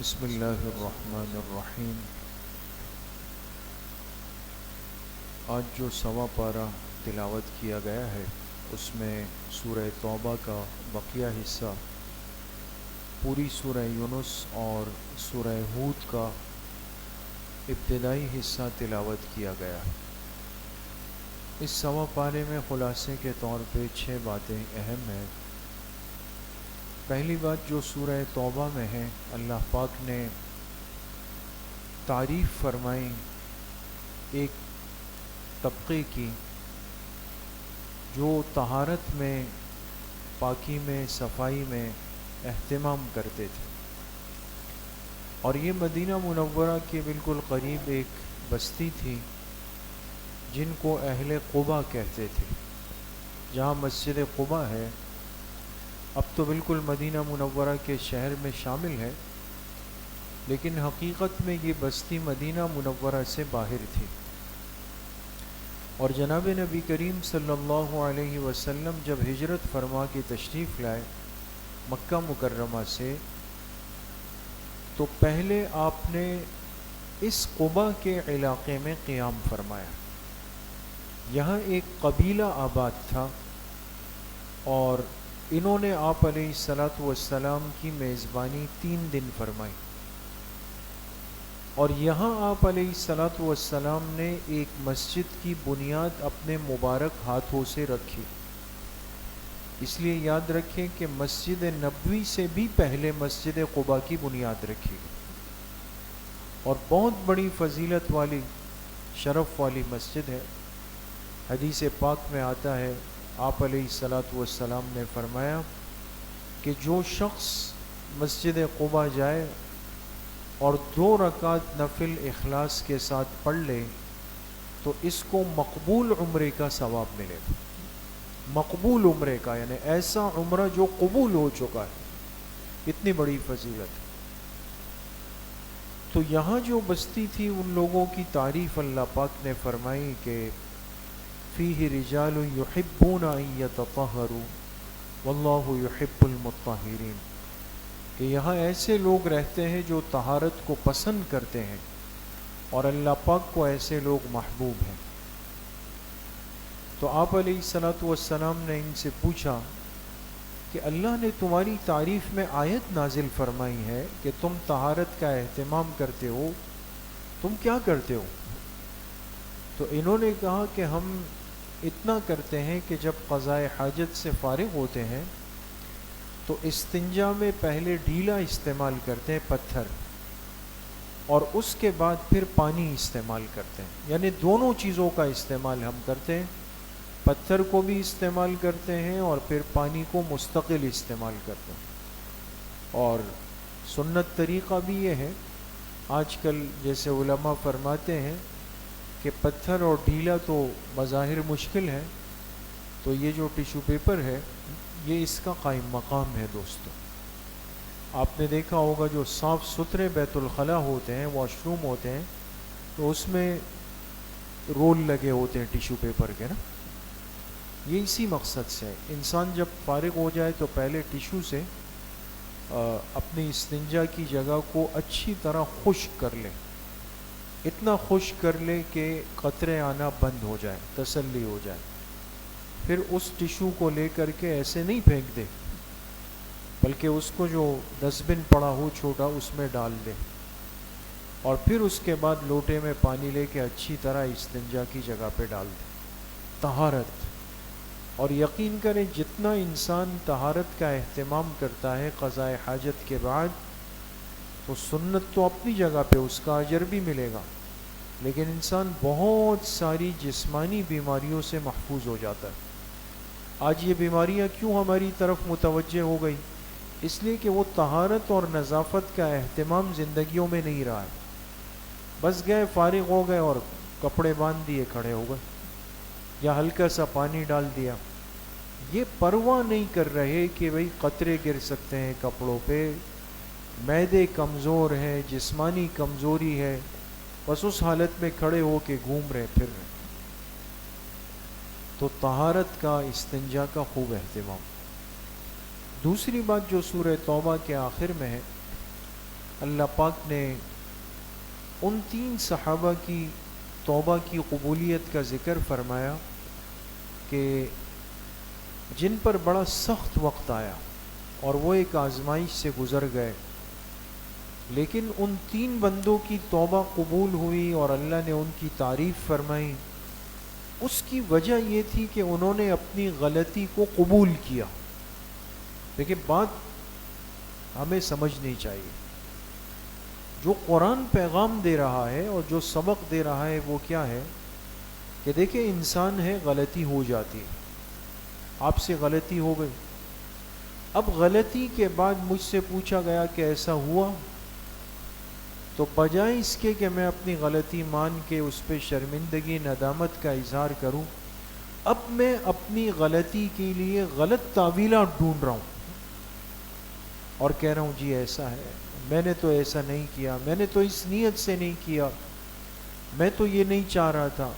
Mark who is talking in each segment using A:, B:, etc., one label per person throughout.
A: بسم اللہ الرحمن الرحیم۔ آج جو سوا پارہ تلاوت کیا گیا ہے اس میں سورہ توبہ کا بقیہ حصہ، پوری سورہ یونس اور سورہ ہود کا ابتدائی حصہ تلاوت کیا گیا ہے۔ اس سوا پارے میں خلاصے کے طور پہ 6 باتیں اہم ہیں۔ پہلی بات جو سورہ توبہ میں ہے، اللہ پاک نے تعریف فرمائی ایک طبقے کی جو طہارت میں، پاکی میں، صفائی میں اہتمام کرتے تھے، اور یہ مدینہ منورہ کے بالکل قریب ایک بستی تھی جن کو اہل قباء کہتے تھے، جہاں مسجد قباء ہے۔ اب تو بالکل مدینہ منورہ کے شہر میں شامل ہے، لیکن حقیقت میں یہ بستی مدینہ منورہ سے باہر تھی۔ اور جناب نبی کریم صلی اللہ علیہ وسلم جب ہجرت فرما کے تشریف لائے مکہ مکرمہ سے، تو پہلے آپ نے اس قباء کے علاقے میں قیام فرمایا۔ یہاں ایک قبیلہ آباد تھا اور انہوں نے آپ علیہ السلام کی میزبانی 3 دن فرمائی، اور یہاں آپ علیہ السلام نے ایک مسجد کی بنیاد اپنے مبارک ہاتھوں سے رکھی۔ اس لیے یاد رکھیں کہ مسجد نبوی سے بھی پہلے مسجد قباء کی بنیاد رکھی گئی، اور بہت بڑی فضیلت والی، شرف والی مسجد ہے۔ حدیث پاک میں آتا ہے، آپ علیہ السلام نے فرمایا کہ جو شخص مسجد قباء جائے اور 2 رکعت نفل اخلاص کے ساتھ پڑھ لے تو اس کو مقبول عمرے کا ثواب ملے گا۔ مقبول عمرے کا یعنی ایسا عمرہ جو قبول ہو چکا ہے، اتنی بڑی فضیلت ہے۔ تو یہاں جو بستی تھی ان لوگوں کی تعریف اللہ پاک نے فرمائی کہ فیہ رجال یحبون ان یتطہروا واللہ یحب المطہرین، کہ یہاں ایسے لوگ رہتے ہیں جو طہارت کو پسند کرتے ہیں، اور اللہ پاک کو ایسے لوگ محبوب ہیں۔ تو آپ علیہ السلام نے ان سے پوچھا کہ اللہ نے تمہاری تعریف میں آیت نازل فرمائی ہے کہ تم طہارت کا اہتمام کرتے ہو، تم کیا کرتے ہو؟ تو انہوں نے کہا کہ ہم اتنا کرتے ہیں کہ جب قضاء حاجت سے فارغ ہوتے ہیں تو استنجا میں پہلے ڈھیلا استعمال کرتے ہیں، پتھر، اور اس کے بعد پھر پانی استعمال کرتے ہیں۔ یعنی دونوں چیزوں کا استعمال ہم کرتے ہیں، پتھر کو بھی استعمال کرتے ہیں اور پھر پانی کو مستقل استعمال کرتے ہیں۔ اور سنت طریقہ بھی یہ ہے، آج کل جیسے علماء فرماتے ہیں کہ پتھر اور ڈھیلا تو بظاہر مشکل ہے، تو یہ جو ٹیشو پیپر ہے یہ اس کا قائم مقام ہے۔ دوستو، آپ نے دیکھا ہوگا جو صاف ستھرے بیت الخلاء ہوتے ہیں، واش روم ہوتے ہیں، تو اس میں رول لگے ہوتے ہیں ٹیشو پیپر کے نا، یہ اسی مقصد سے ہے۔ انسان جب فارغ ہو جائے تو پہلے ٹیشو سے اپنی استنجا کی جگہ کو اچھی طرح خشک کر لے، اتنا خشک کر لے کہ قطرے آنا بند ہو جائے، تسلی ہو جائے۔ پھر اس ٹیشو کو لے کر کے ایسے نہیں پھینک دے، بلکہ اس کو جو ڈسٹ بن پڑا ہو چھوٹا اس میں ڈال دے، اور پھر اس کے بعد لوٹے میں پانی لے کے اچھی طرح استنجا کی جگہ پہ ڈال دے۔ طہارت، اور یقین کریں جتنا انسان طہارت کا اہتمام کرتا ہے قضاء حاجت کے بعد، تو سنت تو اپنی جگہ پہ اس کا اجر بھی ملے گا، لیکن انسان بہت ساری جسمانی بیماریوں سے محفوظ ہو جاتا ہے۔ آج یہ بیماریاں کیوں ہماری طرف متوجہ ہو گئی؟ اس لیے کہ وہ طہارت اور نظافت کا اہتمام زندگیوں میں نہیں رہا ہے۔ بس گئے، فارغ ہو گئے اور کپڑے باندھ دیے، کھڑے ہو گئے، یا ہلکا سا پانی ڈال دیا۔ یہ پرواہ نہیں کر رہے کہ بھئی قطرے گر سکتے ہیں کپڑوں پہ، معدے کمزور ہیں، جسمانی کمزوری ہے، بس اس حالت میں کھڑے ہو کے گھوم رہے پھر رہے۔ تو طہارت کا، استنجا کا خوب اہتمام۔ دوسری بات جو سورہ توبہ کے آخر میں ہے، اللہ پاک نے ان 3 صحابہ کی توبہ کی قبولیت کا ذکر فرمایا کہ جن پر بڑا سخت وقت آیا اور وہ ایک آزمائش سے گزر گئے، لیکن ان 3 بندوں کی توبہ قبول ہوئی اور اللہ نے ان کی تعریف فرمائی۔ اس کی وجہ یہ تھی کہ انہوں نے اپنی غلطی کو قبول کیا۔ دیکھیں بات ہمیں سمجھنی چاہیے، جو قرآن پیغام دے رہا ہے اور جو سبق دے رہا ہے وہ کیا ہے کہ دیکھیں انسان ہے، غلطی ہو جاتی ہے، آپ سے غلطی ہو گئی، اب غلطی کے بعد مجھ سے پوچھا گیا کہ ایسا ہوا، تو بجائے اس کے کہ میں اپنی غلطی مان کے اس پہ شرمندگی ندامت کا اظہار کروں، اب میں اپنی غلطی کے لیے غلط تعویلات ڈھونڈ رہا ہوں اور کہہ رہا ہوں جی ایسا ہے، میں نے تو ایسا نہیں کیا، میں نے تو اس نیت سے نہیں کیا، میں تو یہ نہیں چاہ رہا تھا۔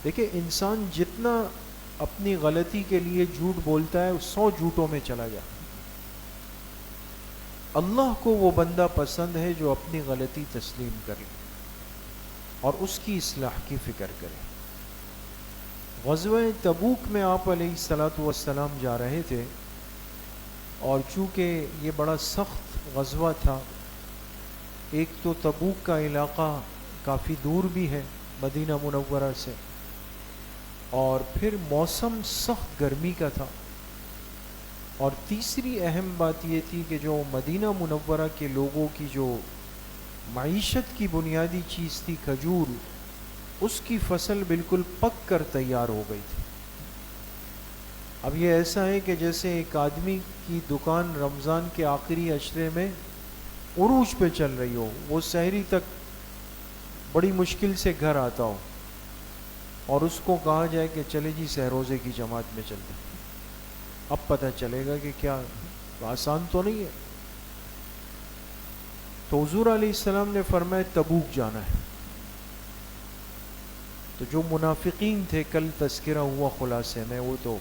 A: دیکھیں انسان جتنا اپنی غلطی کے لیے جھوٹ بولتا ہے 100 جھوٹوں میں چلا جاتا ہے۔ اللہ کو وہ بندہ پسند ہے جو اپنی غلطی تسلیم کرے اور اس کی اصلاح کی فکر کرے۔ غزوہ تبوک میں آپ علیہ الصلاۃ والسلام جا رہے تھے، اور چونکہ یہ بڑا سخت غزوہ تھا، ایک تو تبوک کا علاقہ کافی دور بھی ہے مدینہ منورہ سے، اور پھر موسم سخت گرمی کا تھا، اور تیسری اہم بات یہ تھی کہ جو مدینہ منورہ کے لوگوں کی جو معیشت کی بنیادی چیز تھی کھجور، اس کی فصل بالکل پک کر تیار ہو گئی تھی۔ اب یہ ایسا ہے کہ جیسے ایک آدمی کی دکان رمضان کے آخری عشرے میں عروج پہ چل رہی ہو، وہ سحری تک بڑی مشکل سے گھر آتا ہو، اور اس کو کہا جائے کہ چلے جی سحروزے کی جماعت میں چلتے ہیں، اب پتہ چلے گا کہ کیا آسان تو نہیں ہے۔ تو حضور علیہ السلام نے فرمایا تبوک جانا ہے۔ تو جو منافقین تھے، کل تذکرہ ہوا خلاصے میں، وہ تو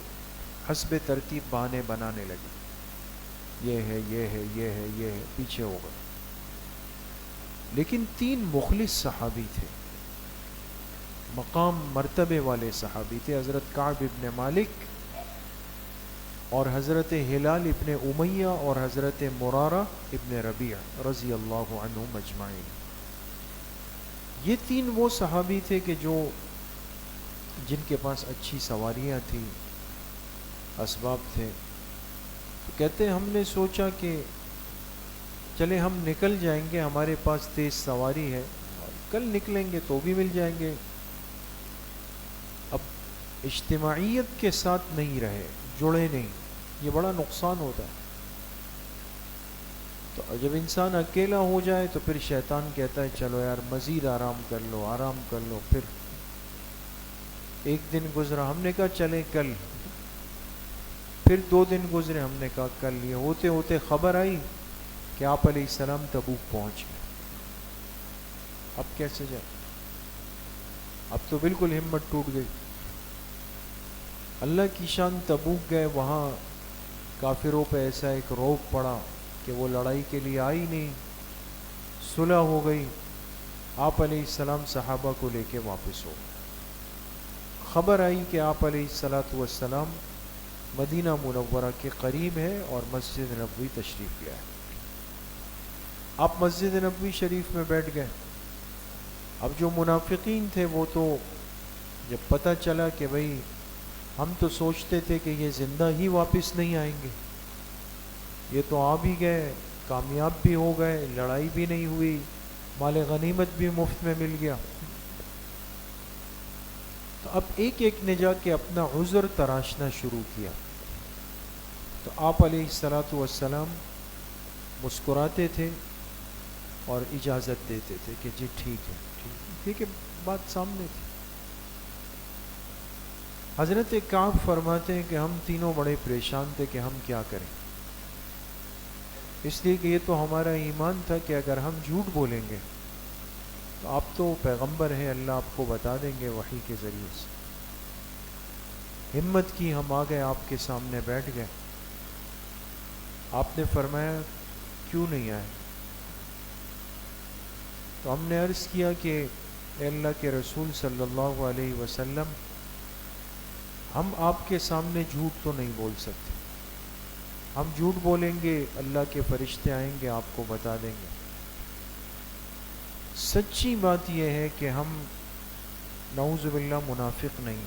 A: حسب ترتیب بہانے بنانے لگے، یہ ہے یہ ہے یہ ہے یہ ہے، پیچھے ہو گئے۔ لیکن 3 مخلص صحابی تھے، مقام مرتبے والے صحابی تھے، حضرت کعب ابن مالک اور حضرت ہلال ابن امیہ اور حضرت مرارہ ابن ربیع رضی اللہ عنہم اجمعین۔ یہ 3 وہ صحابی تھے کہ جن کے پاس اچھی سواریاں تھیں، اسباب تھے، تو کہتے ہیں ہم نے سوچا کہ چلے ہم نکل جائیں گے، ہمارے پاس تیز سواری ہے، اور کل نکلیں گے تو بھی مل جائیں گے۔ اب اجتماعیت کے ساتھ نہیں رہے، جڑے نہیں، یہ بڑا نقصان ہوتا ہے۔ تو جب انسان اکیلا ہو جائے تو پھر شیطان کہتا ہے چلو یار مزید آرام کر لو آرام کر لو۔ پھر ایک دن گزرا، ہم نے کہا چلیں کل، پھر 2 دن گزرے، ہم نے کہا کل، یہ ہوتے ہوتے خبر آئی کہ آپ علیہ السلام تبوک پہنچ گئے۔ اب کیسے جائے؟ اب تو بالکل ہمت ٹوٹ گئی۔ اللہ کی شان تبوک گئے، وہاں کافروں پہ ایسا ایک روب پڑا کہ وہ لڑائی کے لیے آئی نہیں، صلح ہو گئی، آپ علیہ السلام صحابہ کو لے کے واپس ہو۔ خبر آئی کہ آپ علیہ السلام مدینہ منورہ کے قریب ہے اور مسجد نبوی تشریف لے آئے۔ آپ مسجد نبوی شریف میں بیٹھ گئے۔ اب جو منافقین تھے وہ تو جب پتہ چلا کہ بھئی ہم تو سوچتے تھے کہ یہ زندہ ہی واپس نہیں آئیں گے، یہ تو آ بھی گئے، کامیاب بھی ہو گئے، لڑائی بھی نہیں ہوئی، مال غنیمت بھی مفت میں مل گیا، تو اب ایک ایک نے جا کے اپنا عذر تراشنا شروع کیا۔ تو آپ علیہ السلام مسکراتے تھے اور اجازت دیتے تھے کہ جی ٹھیک ہے ٹھیک ہے، بات سامنے تھی۔ حضرت کعب فرماتے ہیں کہ ہم تینوں بڑے پریشان تھے کہ ہم کیا کریں، اس لیے کہ یہ تو ہمارا ایمان تھا کہ اگر ہم جھوٹ بولیں گے تو آپ تو پیغمبر ہیں، اللہ آپ کو بتا دیں گے وحی کے ذریعے سے۔ ہمت کی، ہم آ گئے، آپ کے سامنے بیٹھ گئے۔ آپ نے فرمایا کیوں نہیں آئے؟ تو ہم نے عرض کیا کہ اے اللہ کے رسول صلی اللہ علیہ وسلم، ہم آپ کے سامنے جھوٹ تو نہیں بول سکتے، ہم جھوٹ بولیں گے اللہ کے فرشتے آئیں گے آپ کو بتا دیں گے۔ سچی بات یہ ہے کہ ہم نعوذ باللہ منافق نہیں،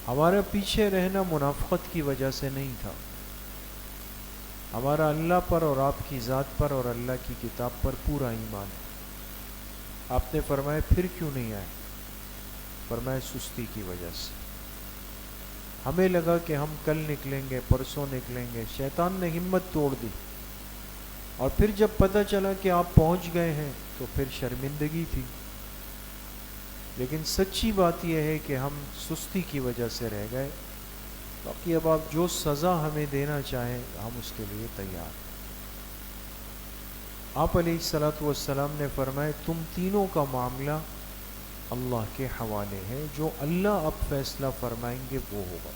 A: ہمارا پیچھے رہنا منافقت کی وجہ سے نہیں تھا، ہمارا اللہ پر اور آپ کی ذات پر اور اللہ کی کتاب پر پورا ایمان ہے۔ آپ نے فرمایا پھر کیوں نہیں آئے؟ فرمایا سستی کی وجہ سے، ہمیں لگا کہ ہم کل نکلیں گے، پرسوں نکلیں گے، شیطان نے ہمت توڑ دی، اور پھر جب پتہ چلا کہ آپ پہنچ گئے ہیں تو پھر شرمندگی تھی۔ لیکن سچی بات یہ ہے کہ ہم سستی کی وجہ سے رہ گئے، باقی اب آپ جو سزا ہمیں دینا چاہیں ہم اس کے لیے تیار ہیں۔ آپ علیہ الصلاۃ والسلام نے فرمایا تم تینوں کا معاملہ اللہ کے حوالے ہے، جو اللہ اب فیصلہ فرمائیں گے وہ ہوگا۔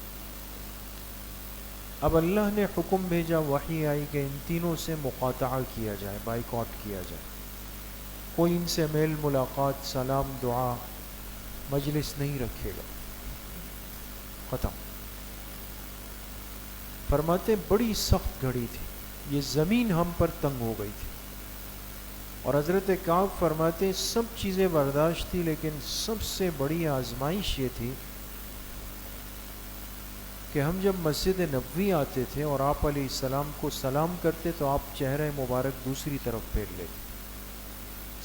A: اب اللہ نے حکم بھیجا، وحی آئی کہ ان تینوں سے مقاطعہ کیا جائے، بائیکاٹ کیا جائے، کوئی ان سے میل ملاقات، سلام، دعا، مجلس نہیں رکھے گا، ختم۔ فرماتے بڑی سخت گھڑی تھی، یہ زمین ہم پر تنگ ہو گئی تھی، اور حضرت کعب فرماتے سب چیزیں برداشت تھی، لیکن سب سے بڑی آزمائش یہ تھی کہ ہم جب مسجد نبوی آتے تھے اور آپ علیہ السلام کو سلام کرتے تو آپ چہرہ مبارک دوسری طرف پھیر لیتے،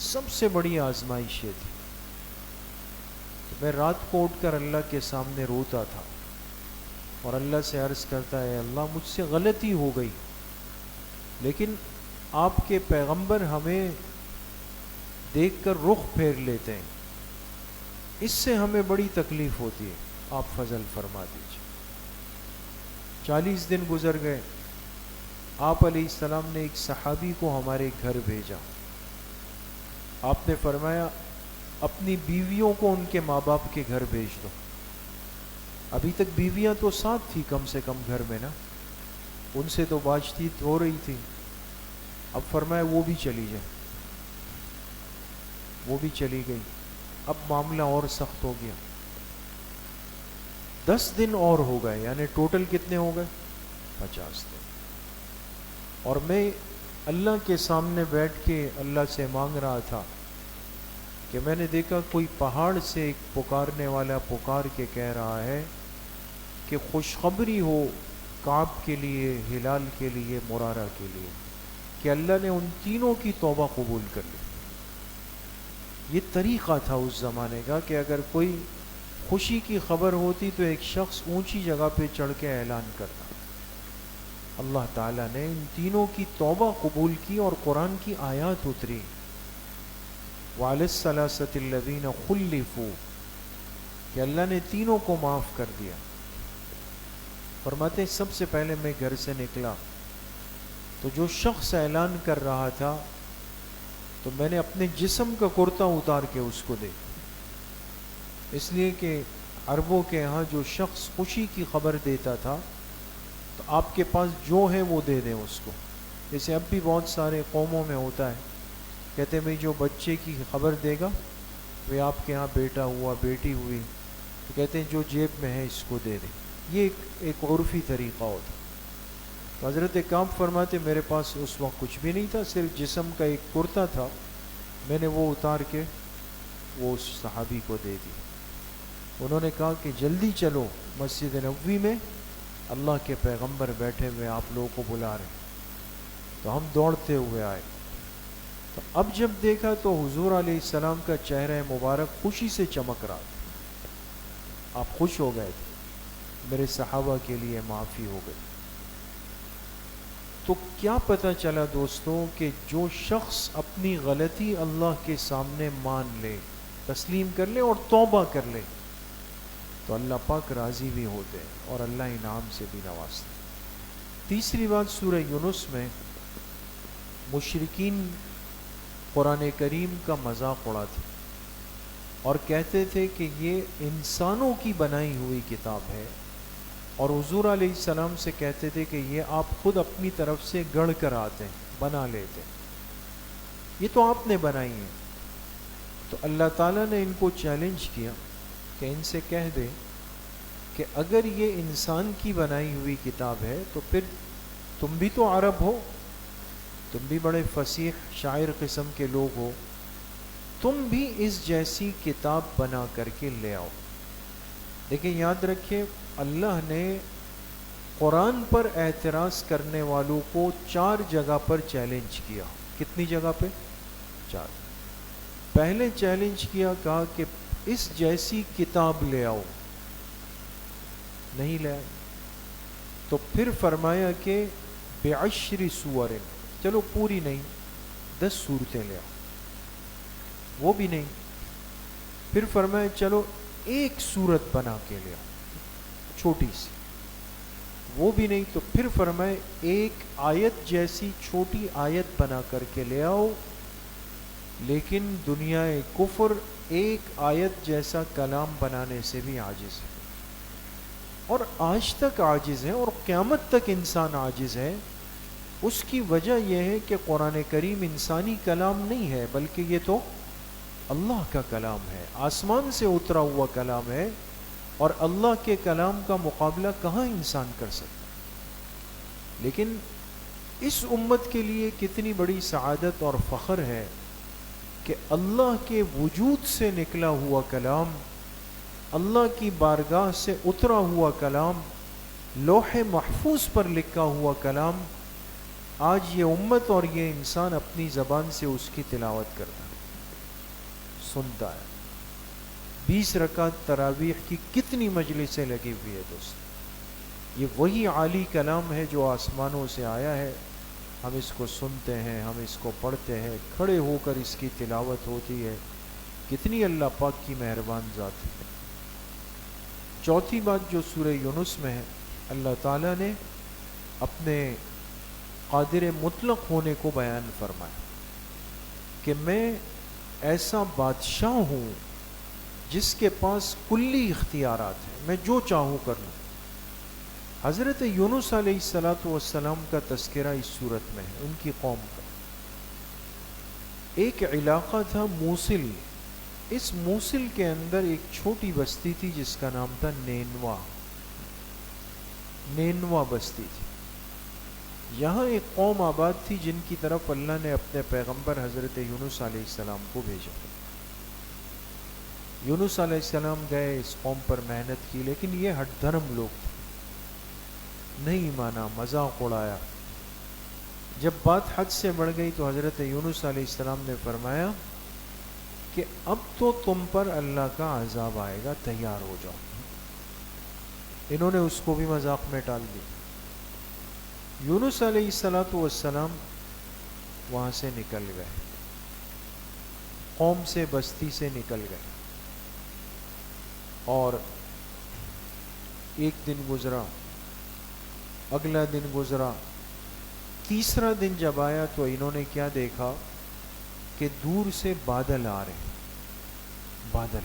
A: سب سے بڑی آزمائش یہ تھی۔ میں رات کو اٹھ کر اللہ کے سامنے روتا تھا اور اللہ سے عرض کرتا ہے اللہ مجھ سے غلطی ہو گئی، لیکن آپ کے پیغمبر ہمیں دیکھ کر رخ پھیر لیتے ہیں، اس سے ہمیں بڑی تکلیف ہوتی ہے، آپ فضل فرما دیجیے۔ 40 دن گزر گئے، آپ علیہ السلام نے ایک صحابی کو ہمارے گھر بھیجا، آپ نے فرمایا اپنی بیویوں کو ان کے ماں باپ کے گھر بھیج دو۔ ابھی تک بیویاں تو ساتھ تھی کم سے کم گھر میں نا، ان سے تو بات چیت ہو رہی تھی، اب فرمایا وہ بھی چلی جائے، وہ بھی چلی گئی۔ اب معاملہ اور سخت ہو گیا، 10 دن اور ہو گئے، یعنی ٹوٹل کتنے ہو گئے؟ 50 دن۔ اور میں اللہ کے سامنے بیٹھ کے اللہ سے مانگ رہا تھا کہ میں نے دیکھا کوئی پہاڑ سے ایک پکارنے والا پکار کے کہہ رہا ہے کہ خوشخبری ہو کعب کے لیے، ہلال کے لیے، مرارہ کے لیے، کہ اللہ نے ان تینوں کی توبہ قبول کر لی۔ یہ طریقہ تھا اس زمانے کا کہ اگر کوئی خوشی کی خبر ہوتی تو ایک شخص اونچی جگہ پہ چڑھ کے اعلان کرتا۔ اللہ تعالیٰ نے ان تینوں کی توبہ قبول کی اور قرآن کی آیات اتری، وَعَلَى الثَّلَاثَةِ الَّذِينَ خُلِّفُوا، کہ اللہ نے تینوں کو معاف کر دیا۔ فرماتے سب سے پہلے میں گھر سے نکلا تو جو شخص اعلان کر رہا تھا تو میں نے اپنے جسم کا کرتا اتار کے اس کو دے، اس لیے کہ عربوں کے ہاں جو شخص خوشی کی خبر دیتا تھا تو آپ کے پاس جو ہے وہ دے دیں اس کو، جیسے اب بھی بہت سارے قوموں میں ہوتا ہے، کہتے ہیں بھئی جو بچے کی خبر دے گا وہ آپ کے ہاں بیٹا ہوا، بیٹی ہوئی، تو کہتے ہیں جو جیب میں ہے اس کو دے دیں، یہ ایک عرفی طریقہ ہوتا۔ تو حضرت کعب فرماتے میرے پاس اس وقت کچھ بھی نہیں تھا، صرف جسم کا ایک کرتا تھا، میں نے وہ اتار کے وہ اس صحابی کو دے دی۔ انہوں نے کہا کہ جلدی چلو، مسجد نبوی میں اللہ کے پیغمبر بیٹھے ہوئے آپ لوگوں کو بلا رہے ہیں۔ تو ہم دوڑتے ہوئے آئے، تو اب جب دیکھا تو حضور علیہ السلام کا چہرہ مبارک خوشی سے چمک رہا تھا، آپ خوش ہو گئے تھے، میرے صحابہ کے لیے معافی ہو گئی۔ تو کیا پتہ چلا دوستوں کہ جو شخص اپنی غلطی اللہ کے سامنے مان لے، تسلیم کر لے اور توبہ کر لے تو اللہ پاک راضی بھی ہوتے ہیں اور اللہ انعام سے بھی نوازتے ہیں۔ تیسری بات، سورہ یونس میں مشرکین قرآن کریم کا مذاق اڑاتے اور کہتے تھے کہ یہ انسانوں کی بنائی ہوئی کتاب ہے، اور حضور علیہ السلام سے کہتے تھے کہ یہ آپ خود اپنی طرف سے گڑھ کر آتے ہیں، بنا لیتے ہیں۔ یہ تو آپ نے بنائی ہیں. تو اللہ تعالیٰ نے ان کو چیلنج کیا کہ ان سے کہہ دے کہ اگر یہ انسان کی بنائی ہوئی کتاب ہے تو پھر تم بھی تو عرب ہو، تم بھی بڑے فصیح شاعر قسم کے لوگ ہو، تم بھی اس جیسی کتاب بنا کر کے لے آؤ. دیکھیں یاد رکھیں، اللہ نے قرآن پر اعتراض کرنے والوں کو 4 جگہ پر چیلنج کیا. کتنی جگہ پہ؟ 4. پہلے چیلنج کیا، کہا کہ اس جیسی کتاب لے آؤ، نہیں لے آئے. تو پھر فرمایا کہ بعشر سور، چلو پوری نہیں 10 صورتیں لے آؤ، وہ بھی نہیں. پھر فرمایا چلو ایک صورت بنا کے لے آؤ چھوٹی سی، وہ بھی نہیں. تو پھر فرمائے ایک آیت جیسی چھوٹی آیت بنا کر کے لے آؤ. لیکن دنیا کفر ایک آیت جیسا کلام بنانے سے بھی عاجز ہے، اور آج تک عاجز ہے، اور قیامت تک انسان عاجز ہے. اس کی وجہ یہ ہے کہ قرآن کریم انسانی کلام نہیں ہے، بلکہ یہ تو اللہ کا کلام ہے، آسمان سے اترا ہوا کلام ہے، اور اللہ کے کلام کا مقابلہ کہاں انسان کر سکتا. لیکن اس امت کے لیے کتنی بڑی سعادت اور فخر ہے کہ اللہ کے وجود سے نکلا ہوا کلام، اللہ کی بارگاہ سے اترا ہوا کلام، لوح محفوظ پر لکھا ہوا کلام، آج یہ امت اور یہ انسان اپنی زبان سے اس کی تلاوت کرتا ہے، سنتا ہے. 20 رکعت تراویح کی کتنی مجلسیں لگی ہوئی ہے دوست. یہ وہی عالی کلام ہے جو آسمانوں سے آیا ہے، ہم اس کو سنتے ہیں، ہم اس کو پڑھتے ہیں، کھڑے ہو کر اس کی تلاوت ہوتی ہے. کتنی اللہ پاک کی مہربان ذات ہے. چوتھی بات جو سورہ یونس میں ہے، اللہ تعالیٰ نے اپنے قادر مطلق ہونے کو بیان فرمایا کہ میں ایسا بادشاہ ہوں جس کے پاس کلی اختیارات ہیں، میں جو چاہوں کر لوں. حضرت یونس علیہ السلام کا تذکرہ اس صورت میں ہے، ان کی قوم کا. ایک علاقہ تھا موصل، اس موصل کے اندر ایک چھوٹی بستی تھی جس کا نام تھا نینوا بستی تھی. یہاں ایک قوم آباد تھی جن کی طرف اللہ نے اپنے پیغمبر حضرت یونس علیہ السلام کو بھیجا. یونس علیہ السلام گئے، اس قوم پر محنت کی، لیکن یہ ہٹ دھرم لوگ تھے، نہیں مانا، مذاق اڑایا. جب بات حد سے بڑھ گئی تو حضرت یونس علیہ السلام نے فرمایا کہ اب تو تم پر اللہ کا عذاب آئے گا، تیار ہو جاؤ. انہوں نے اس کو بھی مذاق میں ٹال دی. یونس علیہ السلام وہاں سے نکل گئے، قوم سے، بستی سے نکل گئے. اور ایک دن گزرا، اگلا دن گزرا، تیسرا دن جب آیا تو انہوں نے کیا دیکھا کہ دور سے بادل آ رہے، بادل.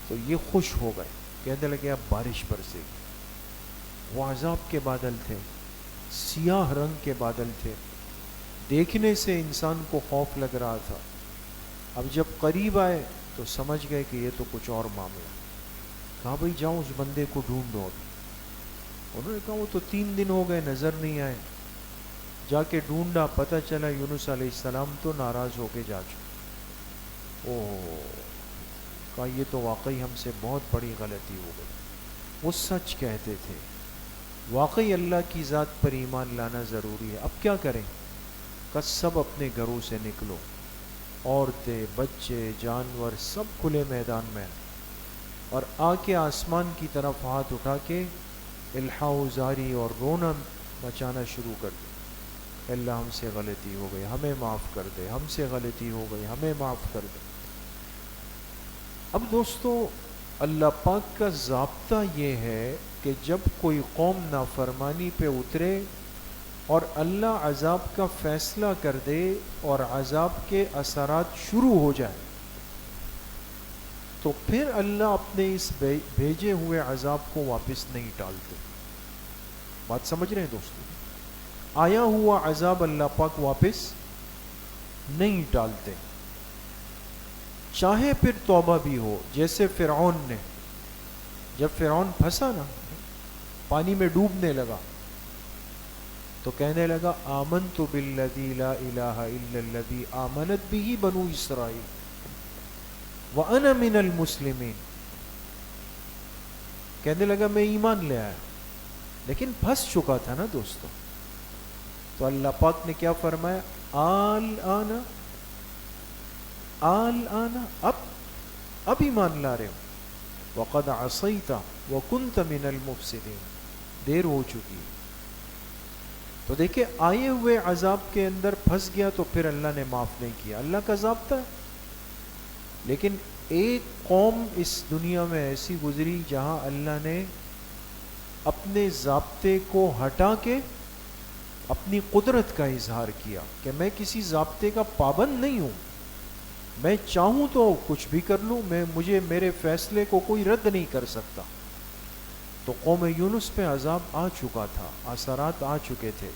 A: تو یہ خوش ہو گئے، کہنے لگے اب بارش برسے گی. وہ عذاب کے بادل تھے، سیاہ رنگ کے بادل تھے، دیکھنے سے انسان کو خوف لگ رہا تھا. اب جب قریب آئے تو سمجھ گئے کہ یہ تو کچھ اور معاملہ. کہا بھئی جاؤ اس بندے کو ڈھونڈو. ابھی انہوں نے کہا وہ تو 3 دن ہو گئے نظر نہیں آئے. جا کے ڈھونڈا، پتہ چلا یونس علیہ السلام تو ناراض ہو کے جا چکے. کہا یہ تو واقعی ہم سے بہت بڑی غلطی ہو گئی. وہ سچ کہتے تھے، واقعی اللہ کی ذات پر ایمان لانا ضروری ہے. اب کیا کریں؟ کہ سب اپنے گھروں سے نکلو، عورتیں، بچے، جانور سب کھلے میدان میں، اور آ کے آسمان کی طرف ہاتھ اٹھا کے الحاح و زاری اور رونا مچانا شروع کر دیا. اللہ ہم سے غلطی ہو گئی، ہمیں معاف کر دے، ہم سے غلطی ہو گئی، ہمیں معاف کر دے. اب دوستو، اللہ پاک کا ضابطہ یہ ہے کہ جب کوئی قوم نافرمانی پہ اترے اور اللہ عذاب کا فیصلہ کر دے اور عذاب کے اثرات شروع ہو جائے، تو پھر اللہ اپنے اس بھیجے ہوئے عذاب کو واپس نہیں ٹالتے. بات سمجھ رہے ہیں دوستو؟ آیا ہوا عذاب اللہ پاک واپس نہیں ٹالتے، چاہے پھر توبہ بھی ہو. جیسے فرعون نے، جب فرعون پھنسا نا، پانی میں ڈوبنے لگا، تو کہنے لگا آمنت بالذی لا الہ الا الذی آمنت بہ بنو اسرائیل وانا من المسلمین. کہنے لگا میں ایمان لے آیا، لیکن پھنس چکا تھا نا دوستو. تو اللہ پاک نے کیا فرمایا؟ آل آنا، اب ایمان لا رہے ہو. وقد عصیت وکنت من المفسدین، دیر ہو چکی ہے. تو دیکھیں آئے ہوئے عذاب کے اندر پھنس گیا تو پھر اللہ نے معاف نہیں کیا. اللہ کا ضابطہ ہے. لیکن ایک قوم اس دنیا میں ایسی گزری جہاں اللہ نے اپنے ضابطے کو ہٹا کے اپنی قدرت کا اظہار کیا کہ میں کسی ضابطے کا پابند نہیں ہوں، میں چاہوں تو کچھ بھی کر لوں، مجھے میرے فیصلے کو کوئی رد نہیں کر سکتا. تو قوم یونس پہ عذاب آ چکا تھا، اثرات آ چکے تھے،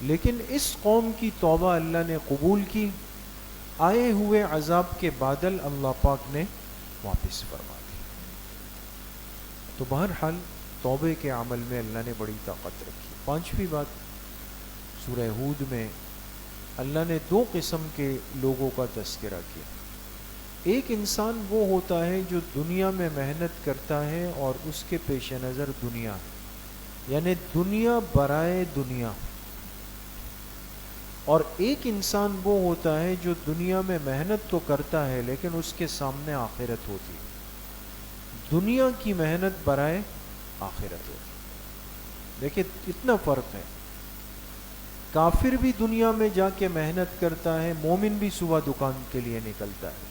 A: لیکن اس قوم کی توبہ اللہ نے قبول کی. آئے ہوئے عذاب کے بادل اللہ پاک نے واپس فرما دی. تو بہرحال توبے کے عمل میں اللہ نے بڑی طاقت رکھی. پانچویں بات، سورہ ہود میں اللہ نے دو قسم کے لوگوں کا تذکرہ کیا. ایک انسان وہ ہوتا ہے جو دنیا میں محنت کرتا ہے اور اس کے پیش نظر دنیا، یعنی دنیا برائے دنیا. اور ایک انسان وہ ہوتا ہے جو دنیا میں محنت تو کرتا ہے لیکن اس کے سامنے آخرت ہوتی ہے. دنیا کی محنت برائے آخرت ہوتی. دیکھیں اتنا فرق ہے. کافر بھی دنیا میں جا کے محنت کرتا ہے، مومن بھی صبح دکان کے لیے نکلتا ہے،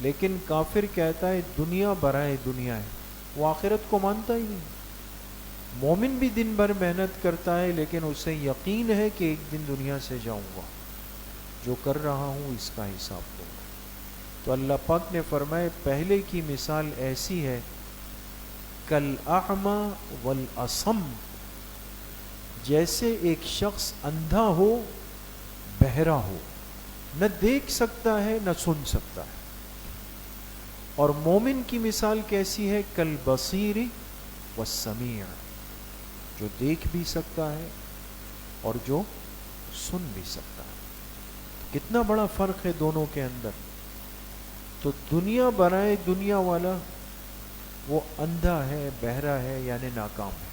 A: لیکن کافر کہتا ہے دنیا برائے دنیا ہے، وہ آخرت کو مانتا ہی نہیں. مومن بھی دن بھر محنت کرتا ہے لیکن اسے یقین ہے کہ ایک دن دنیا سے جاؤں گا، جو کر رہا ہوں اس کا حساب دوں گا. تو اللہ پاک نے فرمائے پہلے کی مثال ایسی ہے کالاعمی والاصم، جیسے ایک شخص اندھا ہو، بہرا ہو، نہ دیکھ سکتا ہے نہ سن سکتا ہے. اور مومن کی مثال کیسی ہے؟ کالبصیر والسمیع، جو دیکھ بھی سکتا ہے اور جو سن بھی سکتا ہے. کتنا بڑا فرق ہے دونوں کے اندر. تو دنیا برائے دنیا والا وہ اندھا ہے، بہرا ہے، یعنی ناکام ہے.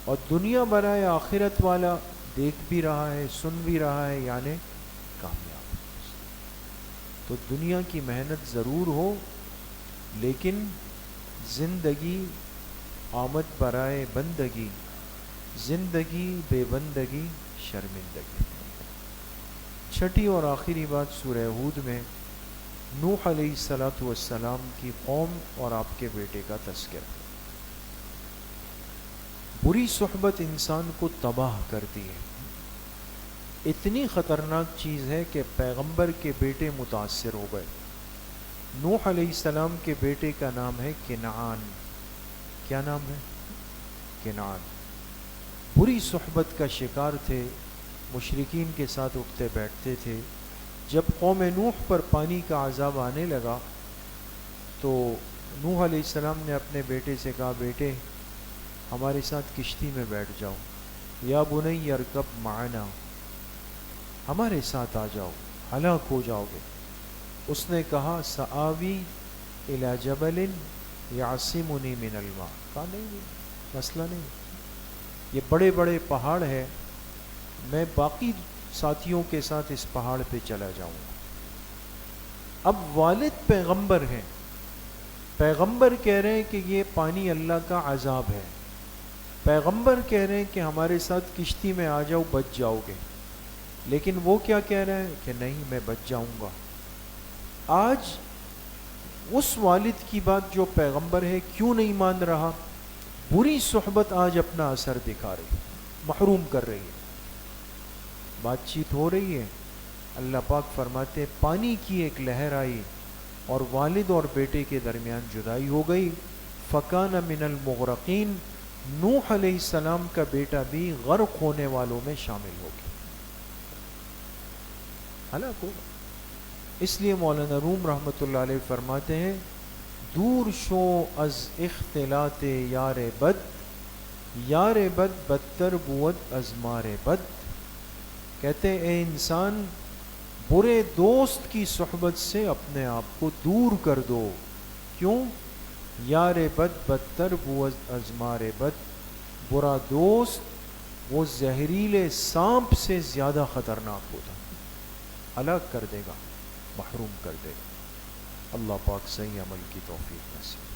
A: اور دنیا برائے آخرت والا دیکھ بھی رہا ہے، سن بھی رہا ہے، یعنی کامیاب. تو دنیا کی محنت ضرور ہو، لیکن زندگی آمد برائے بندگی، زندگی بے بندگی شرمندگی. چھٹی اور آخری بات، سورہ ہود میں نوح علیہ السلام کی قوم اور آپ کے بیٹے کا تذکرہ. بری صحبت انسان کو تباہ کرتی ہے. اتنی خطرناک چیز ہے کہ پیغمبر کے بیٹے متاثر ہو گئے. نوح علیہ السلام کے بیٹے کا نام ہے کنعان. کیا نام ہے؟ کنعان. بری صحبت کا شکار تھے، مشرکین کے ساتھ اٹھتے بیٹھتے تھے. جب قوم نوح پر پانی کا عذاب آنے لگا تو نوح علیہ السلام نے اپنے بیٹے سے کہا بیٹے ہمارے ساتھ کشتی میں بیٹھ جاؤ، یا بنی ارکب معنا، ہمارے ساتھ آ جاؤ، ہلاک ہو جاؤ گے. اس نے کہا سآوی الی جبل یعصمنی من الماء. کہا نہیں، مسئلہ نہیں، یہ بڑے بڑے پہاڑ ہے، میں باقی ساتھیوں کے ساتھ اس پہاڑ پہ چلا جاؤں گا. اب والد پیغمبر ہیں، پیغمبر کہہ رہے ہیں کہ یہ پانی اللہ کا عذاب ہے، پیغمبر کہہ رہے ہیں کہ ہمارے ساتھ کشتی میں آ جاؤ بچ جاؤ گے، لیکن وہ کیا کہہ رہے ہیں کہ نہیں میں بچ جاؤں گا. آج اس والد کی بات جو پیغمبر ہے کیوں نہیں مان رہا؟ بری صحبت آج اپنا اثر دکھا رہی، محروم کر رہی ہے. بات چیت ہو رہی ہے، اللہ پاک فرماتے ہیں پانی کی ایک لہر آئی اور والد اور بیٹے کے درمیان جدائی ہو گئی. فکان من المغرقین، نوح علیہ السلام کا بیٹا بھی غرق ہونے والوں میں شامل ہو گیا. ہلاک ہوگا. اس لیے مولانا روم رحمۃ اللہ علیہ فرماتے ہیں دور شو از اختلاط یار بد، یار بد بدتر بود از مار بد. کہتے ہیں اے انسان برے دوست کی صحبت سے اپنے آپ کو دور کر دو. کیوں؟ یار بد بدتر بود از مار بد، برا دوست وہ زہریلے سانپ سے زیادہ خطرناک ہوتا ہے، ہلاک کر دے گا، محروم کر دے گا. اللہ پاک صحیح عمل کی توفیق نصیب